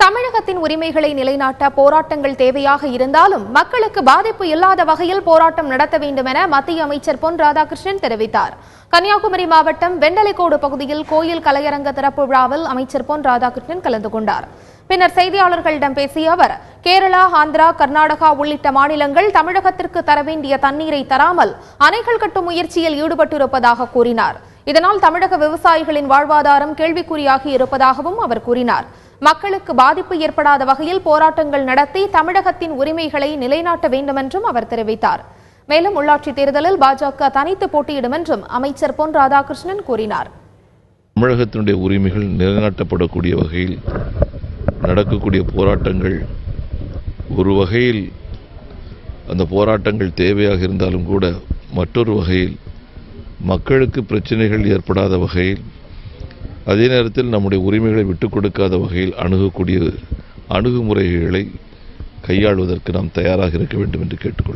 தமிழகத்தின் உரிமைகளை நிலைநாட்ட போராட்டங்கள் தேவையாக இருந்தாலும் மக்களுக்கு பாதிப்பு இல்லாத வகையில் போராட்டம் நடத்த வேண்டும் என மத்திய அமைச்சர் பொன் ராதாகிருஷ்ணன் தெரிவித்தார். கன்னியாகுமரி மாவட்டம் வெண்டலைக்கோடு பகுதியில் கோயில் கலையரங்க திறப்பு விழாவில் அமைச்சர் பொன் ராதாகிருஷ்ணன் கலந்து கொண்டார். பின்னர் செய்தியாளர்களிடம் பேசிய அவர், கேரளா, ஆந்திரா, கர்நாடகா உள்ளிட்ட மாநிலங்கள் தமிழகத்திற்கு தர வேண்டிய தண்ணீரை தராமல் அணைகள் கட்டும் முயற்சியில் ஈடுபட்டிருப்பதாக கூறினார். இதனால் தமிழக விவசாயிகளின் வாழ்வாதாரம் கேள்விக்குறியாகி இருப்பதாகவும் அவர் கூறினார். மக்களுக்கு பாதிப்பு ஏற்படாத வகையில் போராட்டங்கள் நடத்தி தமிழகத்தின் உரிமைகளை நிலைநாட்ட வேண்டும் என்றும் அவர் தெரிவித்தார். மேலும் உள்ளாட்சித் தேர்தலில் பாஜக தனித்து போட்டியிடும் என்றும் அமைச்சர் பொன் ராதாகிருஷ்ணன் கூறினார். தமிழகத்தினுடைய உரிமைகள் நிலைநாட்டப்படக்கூடிய வகையில் நடக்கக்கூடிய போராட்டங்கள் ஒரு வகையில் அந்த போராட்டங்கள் தேவையாக இருந்தாலும் கூட மற்றொரு வகையில் மக்களுக்கு பிரச்சனைகள் ஏற்படாத வகையில் அதே நேரத்தில் நம்முடைய உரிமைகளை விட்டுக் கொடுக்காத வகையில் அணுகக்கூடிய அணுகுமுறைகளை கையாளுவதற்கு நாம் தயாராக இருக்க வேண்டும் என்று கேட்டுக்கொள்கிறேன்.